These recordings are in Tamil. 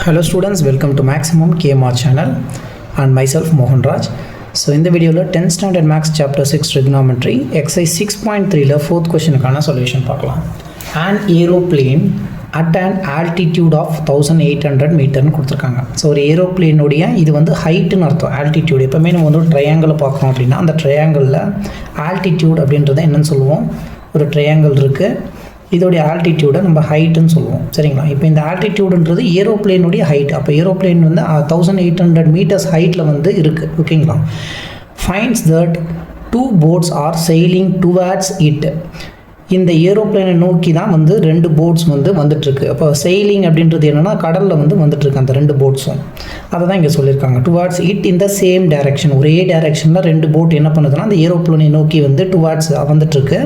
Hello students, welcome to Maximum KMR channel and myself Mohan Raj. So in the video 10th standard maths chapter 6 trigonometry exercise 6.3 la fourth question kana solution paakalam. An aeroplane at an altitude of 1800 meter nu kuduthirukanga. So ஒரு aeroplane உடைய இது வந்து height னு அர்த்தம். altitude எப்பவுமே நம்ம வந்து triangle பார்க்கறோம் அப்படினா அந்த triangleல altitude அப்படின்றது என்னன்னு சொல்லுவோம். ஒரு triangle இருக்கு. இதோட altitude நம்ம height னு சொல்லுவோம். சரிங்களா? இப்போ இந்த altitudeன்றது ஏரோப்ளேன் உடைய height. அப்ப ஏரோப்ளேன் வந்து 1800 meters heightல வந்து இருக்கு. ஓகேங்களா? Finds that two boats are sailing towards it. இந்த ஏரோப்ளேனை நோக்கி தான் வந்து ரெண்டு போட்ஸ் வந்து வந்துட்டு இருக்கு. அப்போ செயிலிங் அப்படின்றது என்னன்னா கடல்ல வந்து வந்துட்டு இருக்கு அந்த ரெண்டு போட்ஸும். அதை தான் இங்கே சொல்லியிருக்காங்க. Towards it in the same direction, ஒரே டைரக்ஷனில் ரெண்டு போட் என்ன பண்ணுதுன்னா அந்த ஏரோப்ளேனை நோக்கி வந்து டுவார்ட்ஸ் வந்துட்டு இருக்கு.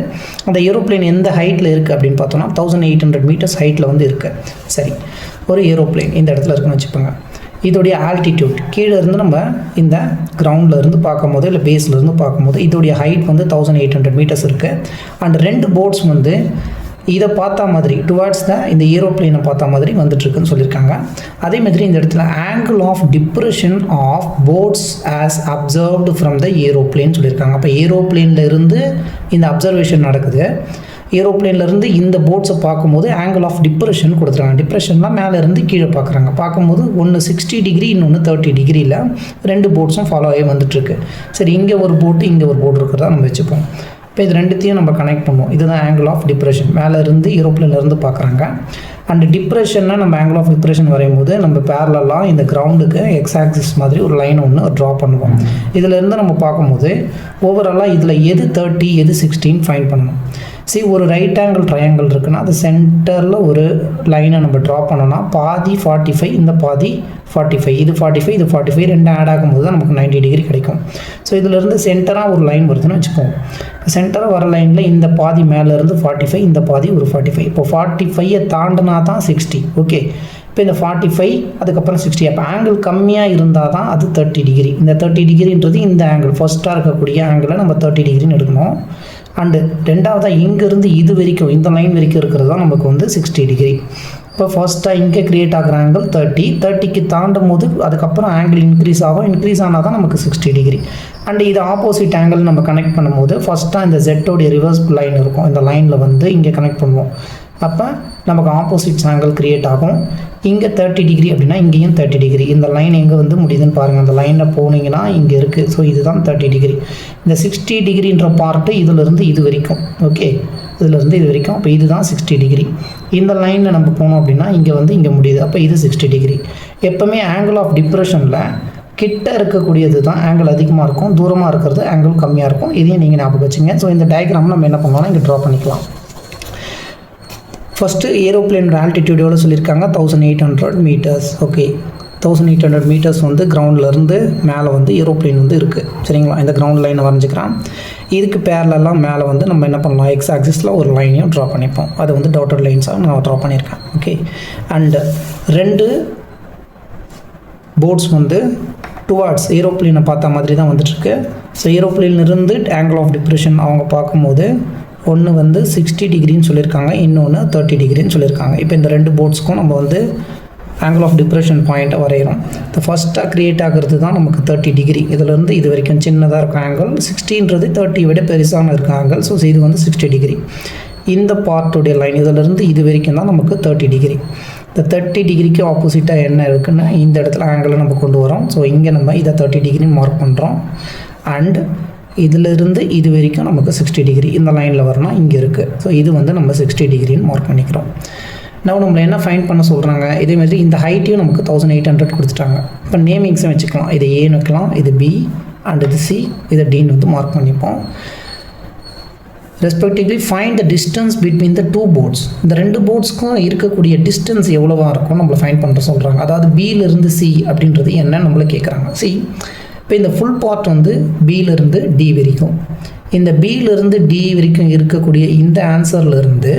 அந்த ஏரோப்ளேன் எந்த ஹைட்டில் இருக்குது அப்படின்னு பார்த்தோம்னா 1800 meters ஹைட்டில் வந்து இருக்கு. சரி, ஒரு ஏரோப்ளேன் இந்த இடத்துல இருக்குன்னு வச்சுப்போங்க. இதோடைய ஆல்டிடியூட் கீழே இருந்து நம்ம இந்த கிரவுண்டில் இருந்து பார்க்கும்போது இல்லை பேஸில் இருந்து பார்க்கும்போது இதோடைய ஹைட் வந்து 1800 meters இருக்குது. அண்ட் ரெண்டு போட்ஸ் வந்து இதை பார்த்தா மாதிரி டுவார்ட்ஸ் இந்த ஏரோப்ளேனை பார்த்தா மாதிரி வந்துட்டுருக்குன்னு சொல்லியிருக்காங்க. அதே மாதிரி இந்த இடத்துல angle of depression of boats as observed from the aeroplane சொல்லியிருக்காங்க. அப்போ ஏரோப்ளேனில் இருந்து இந்த அப்சர்வேஷன் நடக்குது. ஏரோப்ளேன்லேருந்து இந்த போட்ஸை பார்க்கும்போது ஆங்கிள் ஆஃப் டிப்ரெஷன் கொடுத்துருக்காங்க. டிப்ரெஷன்லாம் மேலே இருந்து கீழே பார்க்குறாங்க. பார்க்கும்போது ஒன்று 60 degree இன்னொன்று 30 degreeல ரெண்டு போட்ஸும் ஃபாலோ ஆகி வந்துட்டுருக்கு. சரி, இங்கே ஒரு போட்டு இங்கே ஒரு போட் இருக்கிறதா நம்ம வச்சுப்போம். இப்போ இது ரெண்டுத்தையும் நம்ம கனெக்ட் பண்ணுவோம். இதுதான் ஆங்கிள் ஆஃப் டிப்ரெஷன். மேலே இருந்து ஏரோப்ளேன்லேருந்து பார்க்குறாங்க. அண்ட் டிப்ரெஷன்னா நம்ம ஆங்கிள் ஆஃப் டிப்ரெஷன் வரையும் போது நம்ம பேரலாக இந்த கிரவுண்டுக்கு எக்ஸ் ஆக்சிஸ் மாதிரி ஒரு லைன் ஒன்று ட்ரா பண்ணுவோம். இதிலேருந்து நம்ம பார்க்கும்போது ஓவராலாக இதில் எது 30 எது 16 ஃபைண்ட் பண்ணணும். ஒரு ரைட் ஆங்கிள் ட்ரையாங்கிள் இருக்குன்னா அது சென்டரில் ஒரு லைனை நம்ம ட்ரா பண்ணோன்னா பாதி 45 இந்த பாதி 45 இது 45 இது 45 ரெண்டு ஆட் ஆகும்போது தான் நமக்கு 90 degree கிடைக்கும். ஸோ இதிலேருந்து சென்டராக ஒரு லைன் வருதுன்னு வச்சுப்போம். சென்டராக வர லைனில் இந்த பாதி மேலேருந்து 45 இந்த பாதி ஒரு 45. இப்போ 45 தாண்டினா தான் 60. ஓகே, இப்போ இந்த 45 அதுக்கப்புறம் 60. அப்போ ஆங்கிள் கம்மியாக இருந்தால் தான் அது 30 degree. இந்த 30 degreeன்றது இந்த ஆங்கிள் ஃபர்ஸ்ட்டாக இருக்கக்கூடிய ஆங்கிளை நம்ம 30 degreeன்னு எடுக்கணும். அண்டு ரெண்டாவதாக இங்கேருந்து இது வரைக்கும் இந்த லைன் வரைக்கும் இருக்கிறது தான் நமக்கு வந்து 60 degree. இப்போ ஃபர்ஸ்ட்டாக இங்கே க்ரியேட் ஆகிற ஆங்கிள் 30க்கு தாண்டும் போது அதுக்கப்புறம் ஆங்கிள் இன்க்ரீஸ் ஆகும். இன்க்ரீஸ் ஆனால் தான் நமக்கு 60 degree. அண்டு இது ஆப்போசிட் ஆங்கிள் நம்ம கனெக்ட் பண்ணும்போது ஃபர்ஸ்ட்டாக இந்த ஜெட்டோடைய ரிவர்ஸ் லைன் இருக்கும். இந்த லைனில் வந்து இங்கே கனெக்ட் பண்ணுவோம். அப்போ நமக்கு ஆப்போசிட் ஆங்கிள் க்ரியேட் ஆகும். இங்கே 30 degree அப்படின்னா இங்கேயும் 30 degree. இந்த லைன் எங்கே வந்து முடியுதுன்னு பாருங்கள். அந்த லைனில் போனீங்கன்னா இங்கே இருக்குது. ஸோ இதுதான் 30 degree. இந்த 60 degreeன்ற பார்ட்டு இதிலிருந்து இது வரைக்கும். ஓகே, இதிலிருந்து இது வரைக்கும். அப்போ இதுதான் 60 degree. இந்த லைனில் நம்ம போனோம் அப்படின்னா இங்கே வந்து இங்கே முடியுது. அப்போ இது 60 degree. எப்போவுமே ஆங்கிள் ஆஃப் டிப்ரெஷனில் கிட்ட இருக்கக்கூடியது தான் ஆங்கிள் அதிகமாக இருக்கும், தூரமாக இருக்கிறது ஆங்கிள் கம்மியாக இருக்கும். இதையும் நீங்கள் ஞாபகம் வச்சுங்க. ஸோ இந்த டயக்ராம் நம்ம என்ன பண்ணலாம்னா இங்கே ட்ரா பண்ணிக்கலாம். ஃபஸ்ட்டு ஏரோப்ளேனோட ஆல்டிடியூட் எவ்வளோ சொல்லியிருக்காங்க? 1800 meters. ஓகே, 1800 meters வந்து கிரவுண்ட்லேருந்து மேலே வந்து ஏரோப்ளேன் வந்து இருக்குது. சரிங்களா? இந்த கிரவுண்ட் லைனை வரைஞ்சிக்கிறான். இதுக்கு பேரலாம் மேலே வந்து நம்ம என்ன பண்ணலாம், எக்ஸ் ஆக்சிஸில் ஒரு லைனையும் ட்ரா பண்ணிப்போம். அது வந்து டாட்டட் லைன்ஸாக நான் ட்ரா பண்ணியிருக்கேன். ஓகே, அண்டு ரெண்டு போட்ஸ் வந்து டுவார்ட்ஸ் ஏரோப்ளேனை பார்த்த மாதிரி தான் வந்துட்டுருக்கு. ஸோ ஏரோப்ளேனிலிருந்து ஆங்கிள் ஆஃப் டிப்ரெஷன் அவங்க பார்க்கும்போது ஒன்று வந்து 60 degreeன்னு சொல்லியிருக்காங்க, இன்னொன்று 30 degreeன்னு சொல்லியிருக்காங்க. இப்போ இந்த ரெண்டு போட்ஸ்க்கும் நம்ம வந்து ஆங்கிள் ஆஃப் டிப்ரெஷன் பாயிண்ட்டை வரைகிறோம். இந்த ஃபஸ்ட்டாக க்ரியேட் ஆகிறது தான் நமக்கு 30 degree. இதிலேருந்து இது வரைக்கும் சின்னதாக இருக்க ஆங்கிள் 60ன்றது 30 விட பெருசான இருக்க ஆங்கிள். ஸோ இது வந்து 60 degree. இந்த பார்ட்டுடைய லைன் இதிலேருந்து இது வரைக்கும் தான் நமக்கு 30 degree. இந்த 30 degreeக்கு ஆப்போசிட்டாக என்ன இருக்குன்னா இந்த இடத்துல ஆங்கிளை நம்ம கொண்டு வரோம். ஸோ இங்கே நம்ம இதை 30 degree மார்க் பண்ணுறோம். அண்ட் இதிலிருந்து இது வரைக்கும் நமக்கு 60 degree இந்த லைனில் வரணும், இங்கே இருக்குது. ஸோ இது வந்து நம்ம 60 degreeன்னு மார்க் பண்ணிக்கிறோம். நம்மளை என்ன ஃபைண்ட் பண்ண சொல்கிறாங்க? இதேமாதிரி இந்த ஹைட்டையும் நமக்கு 1800 கொடுத்துட்டாங்க. இப்போ நேமிங்ஸும் வச்சுக்கலாம். இது ஏன்னு வைக்கலாம், இது பி அண்ட் இது சி, இதை டின்னு வந்து மார்க் பண்ணிப்போம். Respectively find the distance between the two boats. இந்த ரெண்டு போட்ஸ்க்கும் இருக்கக்கூடிய டிஸ்டன்ஸ் எவ்வளோவா இருக்கும் நம்மளை ஃபைண்ட் பண்ணுற சொல்கிறாங்க. அதாவது பியிலிருந்து சி அப்படின்றது என்ன நம்மளை கேட்குறாங்க. சி, இப்போ இந்த ஃபுல் பார்ட் வந்து பியிலிருந்து டி வரைக்கும், இந்த பியிலிருந்து டி வரைக்கும் இருக்கக்கூடிய இந்த ஆன்சர்லேருந்து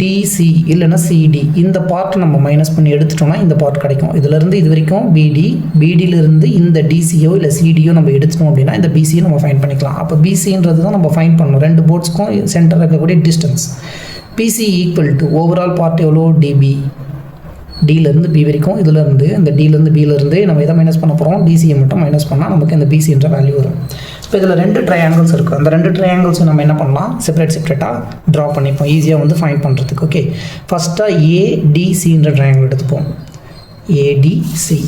டிசி இல்லைன்னா சிடி இந்த பார்ட் நம்ம மைனஸ் பண்ணி எடுத்துட்டோம்னா இந்த பார்ட் கிடைக்கும். இதிலேருந்து இது வரைக்கும் பிடி, பிடியிலிருந்து இந்த டிசியோ இல்லை சிடியோ நம்ம எடுத்துட்டோம் அப்படின்னா இந்த பிசியை நம்ம ஃபைண்ட் பண்ணிக்கலாம். அப்போ பிசின்றது தான் நம்ம ஃபைண்ட் பண்ணணும். ரெண்டு போர்ட்ஸ்க்கும் சென்டர் இருக்கக்கூடிய distance. PC equal to overall part எவ்வளோ டிபி டிலேருந்து பி வரைக்கும் இதிலேருந்து இந்த டிலேருந்து பிலேருந்து நம்ம எதை மைனஸ் பண்ண போகிறோம், டிசியை மட்டும் மைனஸ் பண்ணால் நமக்கு இந்த பிசின்ற வேல்யூ வரும். இப்போ இதில் 2 ட்ரையாங்கிள்ஸ் இருக்குது. அந்த 2 ட்ரையாங்கிள்ஸை நம்ம என்ன பண்ணலாம், செப்பரேட்டாக ட்ரா பண்ணிப்போம் ஈஸியாக வந்து ஃபைண்ட் பண்ணுறதுக்கு. ஓகே, ஃபஸ்ட்டாக ஏடிசின்ற ட்ரையாங்கிள் எடுத்துப்போம். ஏடிசி.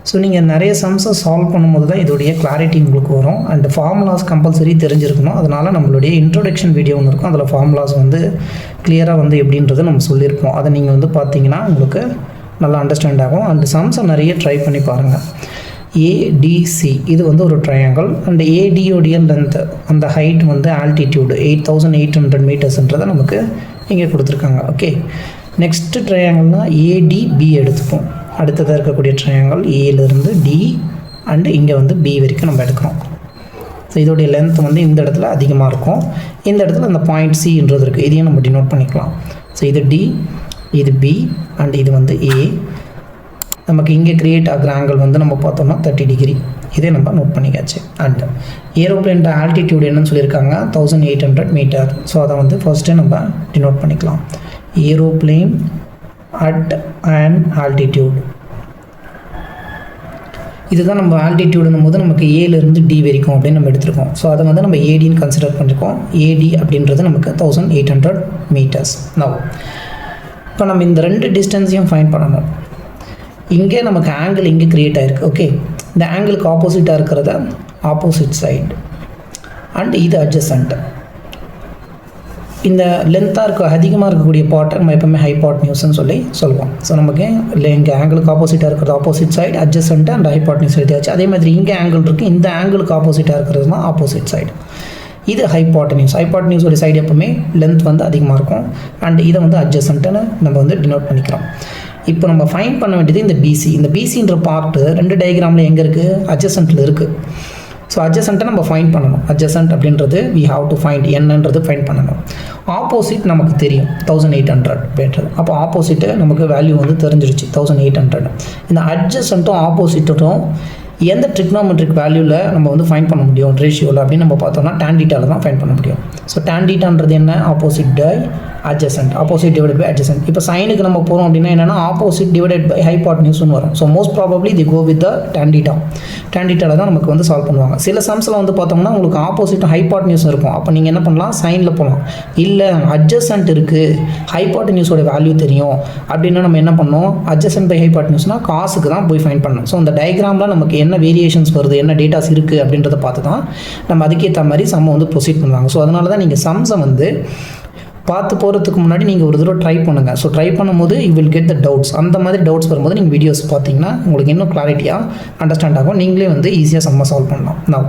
ஸோ நீங்கள் நிறைய சம்ஸை சால்வ் பண்ணும்போது தான் இதோடைய கிளாரிட்டி உங்களுக்கு வரும். அண்ட் ஃபார்முலாஸ் கம்பல்சரி தெரிஞ்சிருக்கணும். அதனால் நம்மளுடைய இன்ட்ரோடக்ஷன் வீடியோ ஒன்று இருக்கும், அதில் ஃபார்முலாஸ் வந்து கிளியராக வந்து எப்படின்றத நம்ம சொல்லியிருப்போம். அதை நீங்கள் வந்து பார்த்தீங்கன்னா உங்களுக்கு நல்லா அண்டர்ஸ்டாண்ட் ஆகும். அண்ட் சம்ஸை நிறைய ட்ரை பண்ணி பாருங்கள். ஏடிசி இது வந்து ஒரு ட்ரையாங்கிள். அண்ட் ஏடியோடைய லென்த், அந்த ஹைட் வந்து ஆல்டிடியூடு 8800 மீட்டர்ஸ்ன்றதை நமக்கு இங்கே கொடுத்துருக்காங்க. ஓகே, நெக்ஸ்ட்டு ட்ரையாங்கிள்னால் ஏடிபி எடுத்துப்போம். அடுத்ததாக இருக்கக்கூடிய ட்ரையாங்கிள் ஏலேருந்து டி அண்ட் இங்கே வந்து பி வரைக்கும் நம்ம எடுக்கிறோம். ஸோ இதோடைய லென்த் வந்து இந்த இடத்துல அதிகமாக இருக்கும். இந்த இடத்துல அந்த பாயிண்ட் சின்றது இருக்குது, இதையும் நம்ம டினோட் பண்ணிக்கலாம். ஸோ இது டி, இது பி அண்ட் இது வந்து ஏ. நமக்கு இங்கே க்ரியேட் ஆகிற ஆங்கிள் வந்து நம்ம பார்த்தோம்னா 30 டிகிரி. இதே நம்ம நோட் பண்ணிக்காச்சு. அண்ட் ஏரோப்ளேன் ஆல்டிடியூட் என்னன்னு சொல்லியிருக்காங்க, 1800 மீட்டர். ஸோ அதை வந்து ஃபர்ஸ்ட்டு நம்ம டினோட் பண்ணிக்கலாம். Aeroplane at an altitude. இதுதான் நம்ம ஆல்டிடியூடுன்னும் போது நமக்கு ஏலேருந்து டி வரைக்கும் அப்படின்னு நம்ம எடுத்துருக்கோம். ஸோ அதை வந்து நம்ம ஏடின்னு கன்சிடர் பண்ணியிருக்கோம். ஏடி அப்படின்றது நமக்கு 1800 மீட்டர்ஸ். நவ் இப்போ நம்ம இந்த 2 டிஸ்டன்ஸையும் ஃபைண்ட் பண்ணணும். இங்கே நமக்கு ஆங்கிள் இங்கே க்ரியேட் ஆகிருக்கு. ஓகே, இந்த ஆங்கிளுக்கு ஆப்போசிட்டாக இருக்கிறத ஆப்போசிட் சைடு அண்ட் இது அட்ஜசன்ட். இந்த லென்த்தாக இருக்க அதிகமாக இருக்கக்கூடிய பார்ட்டை நம்ம எப்போவுமே ஹைபாட்னியூஸ்ன்னு சொல்லுவோம். ஸோ நமக்கு இல்லை இங்கே ஆங்கிளுக்கு ஆப்போசிட்டாக இருக்கிறது opposite side, adjacent and hypotenuse எழுதியாச்சு. அதே மாதிரி இங்கே ஆங்கிள் இருக்குது, இந்த ஆங்கிளுக்கு ஆப்போசிட்டாக இருக்கிறது தான் ஆப்போசிட் சைடு. இது ஹைபாட்னியூஸ். ஹைபாட்னியூஸோட சைடு எப்போவுமே லென்த் வந்து அதிகமாக இருக்கும். அண்ட் இதை வந்து அட்ஜசன்ட்டுன்னு நம்ம வந்து டினோட் பண்ணிக்கிறோம். இப்போ நம்ம ஃபைண்ட் பண்ண வேண்டியது இந்த பிசி. இந்த பிசின்ற பார்ட்டு 2 டயக்ராமில் எங்கே இருக்குது, அட்ஜசன்ட்டில் இருக்குது. ஸோ அட்ஜசன்ட்டை நம்ம ஃபைண்ட் பண்ணணும். அட்ஜசன்ட் அப்படின்றது வி ஹாவ் டு ஃபைண்ட் என்னன்றது ஃபைண்ட் பண்ணணும். ஆப்போசிட் நமக்கு தெரியும் 1800 மீட்டர். அப்போ ஆப்போசிட்டு நமக்கு வேல்யூ வந்து தெரிஞ்சிருச்சு 1800. இந்த அட்ஜசன்ட்டும் ஆப்போசிட்டும் எந்த ட்ரிக்னோமெட்ரிக் வேல்யூவில் நம்ம வந்து ஃபைண்ட் பண்ண முடியும் ரேஷியோவில் அப்படின்னு நம்ம பார்த்தோம்னா tan θ தான் ஃபைண்ட் பண்ண முடியும். ஸோ tan θன்றது என்ன, opposite by adjacent, opposite divided by adjacent. இப்போ சைனுக்கு நம்ம போகிறோம் அப்படின்னா என்னென்னா ஆப்போசிட் டிவைடட் பை ஹைபாட்னியூஸ்னு வரும். So most probably the go with the tan θ. tan θ தான் நமக்கு வந்து சால்வ் பண்ணுவாங்க. சில சம்ஸில் வந்து பார்த்தோம்னா உங்களுக்கு ஆப்போசிட்டும் ஹைபாட்னியூஸ் இருக்கும். அப்போ நீங்கள் என்ன பண்ணலாம், சைனில் போகலாம். இல்லை அட்ஜசன்ட் இருக்குது, ஹைபாட்னியூஸோட வேல்யூ தெரியும் அப்படின்னா நம்ம என்ன பண்ணோம், அட்ஜசன்ட் பை ஹைபாட்னியூஸ்னால் காசுக்கு தான் போய் ஃபைண்ட் பண்ணணும். ஸோ அந்த டயக்ராமில் நமக்கு என்ன வேரியேஷன்ஸ் வருது, என்ன டேட்டாஸ் இருக்குது அப்படின்றத பார்த்து தான் நம்ம அதுக்கேற்ற மாதிரி சம்மை வந்து ப்ரொசீட் பண்ணுவாங்க. ஸோ அதனால தான் நீங்கள் சம்ஸை வந்து பார்த்து போகிறதுக்கு முன்னாடி நீங்கள் ஒரு தடவை ட்ரை பண்ணுங்கள். ஸோ ட்ரை பண்ணும்போது you will get the doubts. அந்த மாதிரி டவுட்ஸ் வரும்போது நீங்கள் வீடியோஸ் பார்த்தீங்கன்னா உங்களுக்கு இன்னும் கிளாரிட்டியாக அண்டர்ஸ்டாண்ட் ஆகும். நீங்களே வந்து ஈஸியாக சம்மை சால்வ் பண்ணலாம். நான்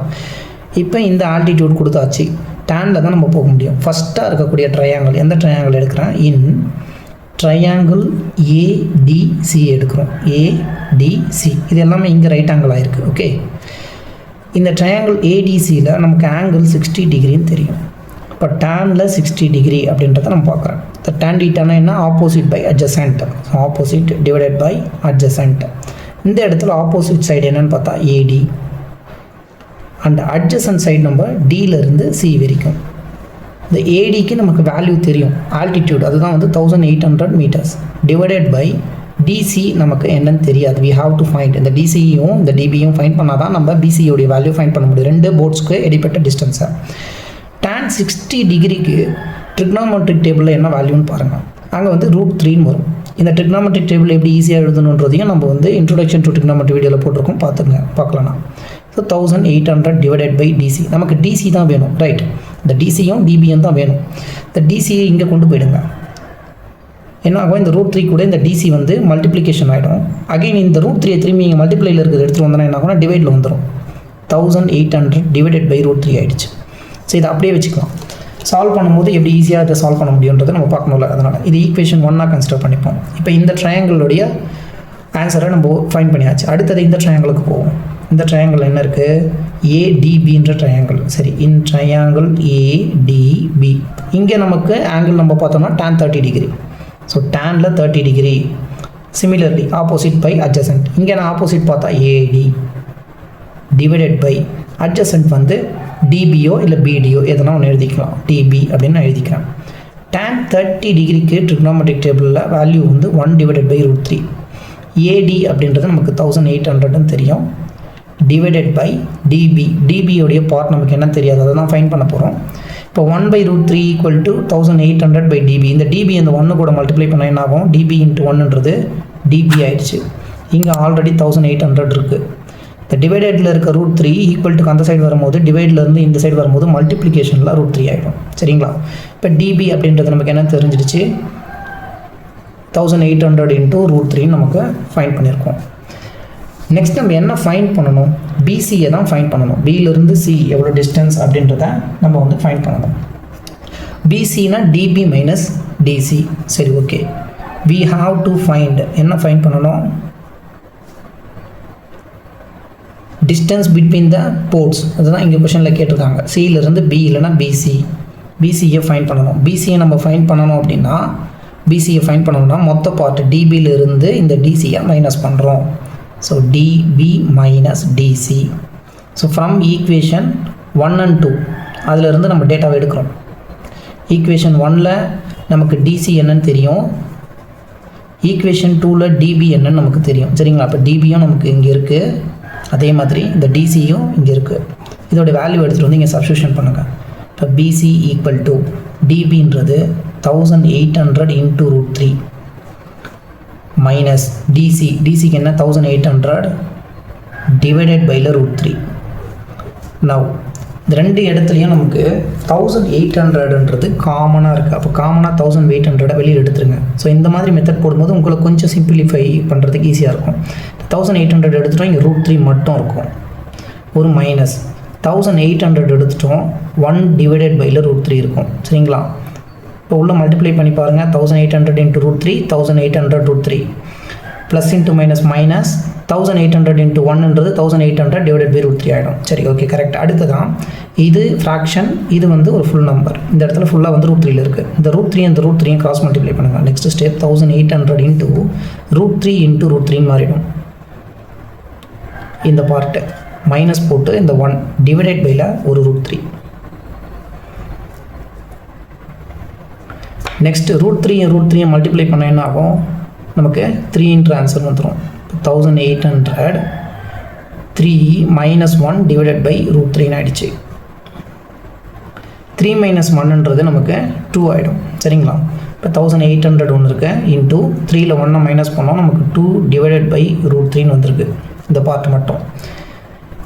இப்போ இந்த ஆல்டிடியூட் கொடுத்தாச்சு, டேனில் தான் நம்ம போக முடியும். ஃபஸ்ட்டாக இருக்கக்கூடிய ட்ரையாங்கிள், எந்த ட்ரையாங்கிள் எடுக்கிறேன், இன் ட்ரையாங்கிள் ஏடிசி எடுக்கிறோம். ஏடிசி இது எல்லாமே இங்கே ரைட் ஆங்கிள் ஆகிருக்கு. ஓகே, இந்த ட்ரையாங்கிள் ஏடிசியில் நமக்கு ஆங்கிள் 60 டிகிரின்னு தெரியும். இப்போ டேனில் 60 டிகிரி அப்படின்றத நம்ம பார்க்குறோம். இந்த tan θனா என்ன, opposite by adjacent. So opposite divided by adjacent. இந்த இடத்துல ஆப்போசிட் சைடு என்னென்னு பார்த்தா ஏடி அண்ட் அட்ஜசன்ட் சைடு நம்ம டியிலேருந்து சி வரைக்கும். இந்த ஏடிக்கு நமக்கு வேல்யூ தெரியும், ஆல்டிடியூட் அதுதான் வந்து 1800 மீட்டர்ஸ் டிவைடட் பை டிசி நமக்கு என்னன்னு தெரியாது. வி ஹாவ் டு ஃபைண்ட் இந்த டிசியும் இந்த டிபியும் ஃபைண்ட் பண்ணால் தான் நம்ம பிசியோடைய வேல்யூ ஃபைண்ட் பண்ண முடியும். 2 போர்ட்ஸ்க்கு இடைப்பட்ட டிஸ்டன்ஸை. tan 60 டிகிரிக்கு ட்ரிக்னோமெட்ரிக் டேபிளில் என்ன வேல்யூன்னு பாருங்கள். அங்கே வந்து √3 வரும். இந்த ட்ரிக்னோமெட்ரிக் டேபிள் எப்படி ஈஸியாக எழுதணுன்றதையும் நம்ம வந்து இன்ட்ரோடக்ஷன் டு ட்ரிக்னோமெட்ரி வீடியோவில் போட்டிருக்கோம், பார்க்கலாம். So 1800 divided by DC. நமக்கு டிசி தான் வேணும், ரைட். இந்த டிசியும் டிபியும் தான் வேணும். இந்த டிசியை இங்கே கொண்டு போயிடுங்க. என்ன ஆகும், இந்த √3 கூட இந்த டிசி வந்து மல்டிப்ளிகேஷன் ஆகிடும். அகைன் இந்த √3 திரும்பி இங்கே மல்டிப்ளையில் இருக்கிறது எடுத்துகிட்டு வந்தோன்னா என்ன ஆகும்னா டிவைடில் வந்துடும். 1800 டிவைடட் பை √3 ஆகிடுச்சு. ஸோ இதை அப்படியே வச்சுக்கலாம். சால்வ் பண்ணும்போது எப்படி ஈஸியாக இதை சால்வ் பண்ண முடியுன்றதை நம்ம பார்க்கணும்ல. அதனால் இது ஈக்குவேஷன் 1 கன்சிடர் பண்ணிப்போம். இப்போ இந்த ட்ரையாங்கிளுடைய ஆன்சரை நம்ம ஃபைண்ட் பண்ணியாச்சு. அடுத்தது இந்த ட்ரையாங்கிளுக்கு போவோம். இந்த ட்ரையாங்கிள் என்ன இருக்குது, ஏடிபின்ற ட்ரையாங்கிள். சரி, இன் ட்ரையாங்கிள் ஏடிபி இங்கே நமக்கு ஆங்கிள் நம்ம பார்த்தோம்னா tan 30 டிகிரி. ஸோ டேனில் 30 degree. Similarly opposite by adjacent. இங்கே நான் ஆப்போசிட் பார்த்தா ஏடி டிவைடட் பை அட்ஜசன்ட் வந்து டிபியோ இல்லை பிடியோ எதனா ஒன்று எழுதிக்கலாம். டிபி அப்படின்னு நான் எழுதிக்கிறேன். tan 30 டிகிரிக்கு ட்ரிக்னோமெட்ரிக் டேபிளில் வேல்யூ வந்து 1/√3. AD அப்படின்றது நமக்கு 1800ன்னு தெரியும். Divided by DP. டிபியோடைய பார்ட் நமக்கு என்ன தெரியாது, அதை தான் ஃபைன் பண்ண போகிறோம். இப்போ 1/√3 = 1800/db. இந்த டிபி இந்த 1 கூட மல்டிப்ளை பண்ண என்ன ஆகும், டிபி இன்ட்டு 1ன்றது டிபி ஆயிடுச்சு. இங்கே ஆல்ரெடி 1800 இருக்குது. இந்த டிவைடடில் இருக்க √3 ஈக்குவல் அந்த சைடு வரும்போது டிவைட்லேருந்து இந்த சைடு வரும்போது மல்டிப்ளிகேஷனில் √3 ஆகிடும். சரிங்களா? இப்போ டிபி அப்படின்றது நமக்கு என்ன தெரிஞ்சிடுச்சு, 1800 × √3 நமக்கு ஃபைன் பண்ணியிருக்கோம். நெக்ஸ்ட் நம்ம என்ன ஃபைன் பண்ணணும், பிசியை தான் ஃபைன் பண்ணணும். பியிலிருந்து சி எவ்வளோ டிஸ்டன்ஸ் அப்படின்றத நம்ம வந்து ஃபைன் பண்ணணும். பிசினா டிபி மைனஸ் டிசி. சரி, okay. We have to find, என்ன ஃபைன் பண்ணணும், டிஸ்டன்ஸ் பிட்வீன் த போர்ட்ஸ். அதுதான் இங்கே கொஷனில் கேட்டிருக்காங்க. சியிலிருந்து பி இல்லைனா பிசி. பிசியை ஃபைன் பண்ணணும். பிசியை நம்ம ஃபைன் பண்ணணும் அப்படின்னா, பிசியை ஃபைன் பண்ணணும்னா மொத்த பார்ட் டிபியிலிருந்து இந்த டிசியை மைனஸ் பண்ணுறோம். So DP minus DC. So from equation 1 and 2 அதிலிருந்து நம்ம டேட்டாவை எடுக்கிறோம். ஈக்குவேஷன் 1ல் நமக்கு டிசி என்னன்னு தெரியும், ஈக்குவேஷன் 2ல் டிபி என்னன்னு நமக்கு தெரியும். சரிங்களா? அப்போ டிபியும் நமக்கு இங்கே இருக்குது, அதே மாதிரி இந்த டிசியும் இங்கே இருக்குது. இதோட வேல்யூ எடுத்துகிட்டு வந்து இங்கே சப்ஸ்டியூஷன் பண்ணுங்கள். இப்போ பிசி ஈக்குவல் டு டிபின்றது 1800 × √3 மைனஸ் டிசி. டிசிக்கு என்ன, 1800 டிவைடட் பை √3. நவ் இந்த ரெண்டு இடத்துலையும் நமக்கு 1800ன்றது காமனாக இருக்குது. அப்போ காமனாக 1800 வெளியில் எடுத்துருங்க. ஸோ இந்த மாதிரி மெத்தட் போடும்போது உங்களுக்கு கொஞ்சம் சிம்பிளிஃபை பண்ணுறதுக்கு ஈஸியாக இருக்கும். 1800 எடுத்துட்டோம், இங்கே √3 மட்டும் இருக்கும். ஒரு மைனஸ் 1800 எடுத்துட்டோம், 1 டிவைடட் பை √3 இருக்கும். சரிங்களா? இப்போ உள்ள மல்டிப்ளை பண்ணி பாருங்கள். 1800 × √3, 1800 √3 ப்ளஸ் இன்ட்டு மைனஸ் மைனஸ் 1800 × 1ன்றது 1800 டிவைடட் பை √3 ஆகிடும். சரி, ஓகே, கரெக்ட். அடுத்ததான் இது ஃப்ராக்ஷன், இது வந்து ஒரு ஃபுல் நம்பர். இந்த இடத்துல ஃபுல்லாக வந்து √3ல் இருக்குது. இந்த √3 இந்த √3 கிராஸ் மல்டிப்ளை பண்ணுங்கள். நெக்ஸ்ட் ஸ்டெப் 1800 × √3 × √3 மாறிடும். இந்த பார்ட்டு மைனஸ் போட்டு இந்த 1 டிவைடட் பையில் ஒரு √3. நெக்ஸ்ட்டு √3 மல்டிப்ளை பண்ண என்ன ஆகும், நமக்கு 3ன்ற ஆன்சர் வந்துடும். 1800 3 மைனஸ் 1 டிவைடட் பை √3 ஆகிடுச்சு. 3 மைனஸ் 1ன்றது நமக்கு 2 ஆகிடும். சரிங்களா? இப்போ 1800 ஒன்று இருக்குது, இன்ட்டு 3ல் 1 மைனஸ் பண்ணோம், நமக்கு 2 டிவைடட் பை √3 வந்திருக்கு. இந்த பார்ட் மட்டும்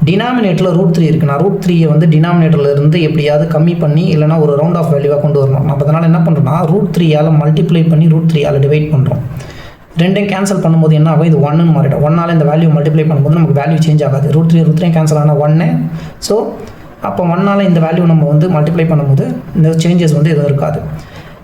டினாமினேட்டரில் √3 இருக்குது. நான் √3 வந்து டினாமினேட்டரில் இருந்து எப்படியாவது கம்மி பண்ணி இல்லைனா ஒரு ரவுண்ட் ஆஃப் வேல்யூவாக கொண்டு வரணும். நம்ம அதனால் என்ன பண்ணுறோம்னா √3ஆல் மல்டிப்ளை பண்ணி √3ஆல் டிவைட் பண்ணுறோம். ரெண்டையும் கேன்சல் பண்ணும்போது என்ன ஆகும், இது 1ன்னு மாறிடும். 1ஆல் இந்த வேல்யூ மல்டிப்ளை பண்ணும்போது நமக்கு வேல்யூ சேஞ்ச் ஆகாது. √3 கேன்சல் ஆனால் 1. ஸோ அப்போ 1ஆல் இந்த வேல்யூ நம்ம வந்து மல்டிப்ளை பண்ணும்போது இந்த சேஞ்சஸ் வந்து எதுவும் இருக்காது.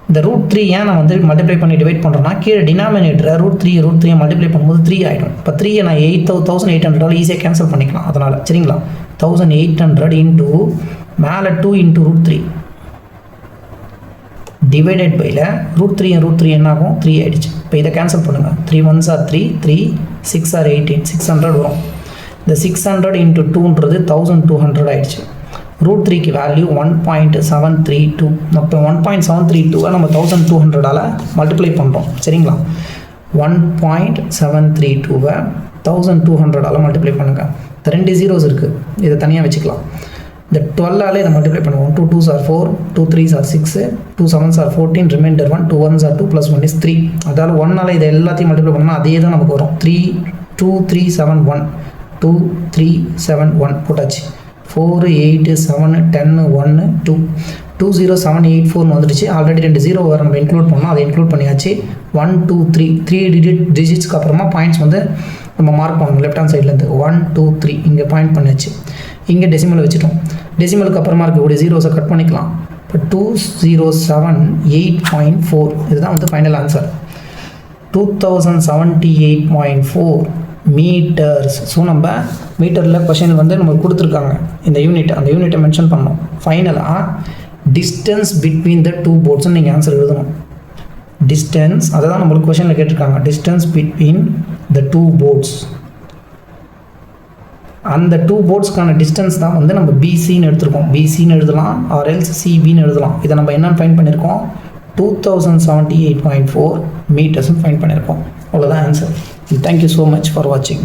இந்த √3 ஏன் நான் வந்து மல்டிப்ளை பண்ணி டிவைட் பண்ணுறேன்னா, கீழே டினாமினேட்டரை √3 மல்டிப்ளை பண்ணும்போது 3 ஆகிடும். இப்போ 3 நான் 1800 ஈஸியாக கேன்சல் பண்ணிக்கலாம். அதனால் சரிங்களா, 1800 இன்ட்டு மேலே 2 × √3 டிவைடட் பையில் √3 என்ன ஆகும், 3 ஆகிடுச்சு. இப்போ இதை கேன்சல் பண்ணுங்கள். 3 1s are 3, 3 6 are 18, 600 வரும். இந்த 600 × 2ன்றது 1200 ஆகிடுச்சு. √3க்கு வேல்யூ 1.732. அப்போ 1.732 நம்ம 1200ஆல் மல்டிப்ளை பண்ணுறோம். சரிங்களா? 1.732 1200ஆல் மல்டிப்ளை பண்ணுங்கள். இந்த 2 zeros இருக்குது, இதை தனியாக வச்சுக்கலாம். இந்த 12ஆல் இதை மல்டிப்ளை பண்ணுவோம். 2 2s are 4, 2 3s are 6, 2 7s are 14, reminder 1, 2 1s are 2 + 1 is 3. அதால் 1ஆல் இதை எல்லாத்தையும் மல்டிப்ளை பண்ணோம்னா அதே தான் நமக்கு வரும். 3 2 3 7 1 2 3 7 1 போட்டாச்சு. 4 8 7 10 1 2 2 0 7 8 4 வந்துடுச்சு. ஆல்ரெடி 2 0 வர நம்ம இன்க்ளூட் பண்ணோம், அதை இன்க்ளூட் பண்ணியாச்சு. 1 2 3 டிஜிட்ஸ்க்கு அப்புறமா பாயிண்ட்ஸ் வந்து நம்ம மார்க் பண்ணணும் லெஃப்ட் ஹேண்ட் சைட்லேருந்து. 1 2 3 இங்கே பாயிண்ட் பண்ணியாச்சு. இங்கே டெசிமல் வச்சுட்டோம். டெசிமலுக்கு அப்புறமா இருக்கக்கூடிய ஜீரோஸை கட் பண்ணிக்கலாம். இப்போ 2078.4 இதுதான் வந்து ஃபைனல் ஆன்சர். 2078.4 மீட்டர்ஸ். ஸோ நம்ம மீட்டரில் கொஷின் வந்து நமக்கு கொடுத்துருக்காங்க இந்த யூனிட், அந்த யூனிட்டை மென்ஷன் பண்ணணும். ஃபைனலாக டிஸ்டன்ஸ் பிட்வீன் த 2 போர்ட்ஸ்ன்னு நீங்கள் ஆன்சர் எழுதணும். டிஸ்டன்ஸ் அதை தான் நம்மளுக்கு கொஷனில் கேட்டிருக்காங்க. டிஸ்டன்ஸ் பிட்வீன் த 2 போர்ட்ஸ், அந்த 2 போர்ட்ஸ்க்கான டிஸ்டன்ஸ் தான் வந்து நம்ம பிசின்னு எடுத்துருக்கோம். பிசின்னு எழுதலாம், ஆர்எல்ஸ் சிபின்னு எழுதலாம். இதை நம்ம என்னென்னு ஃபைன் பண்ணியிருக்கோம், 2078.4 மீட்டர்ஸும் ஃபைண்ட் பண்ணியிருக்கோம். அவ்வளோதான் answer. Thank you so much for வாட்சிங்.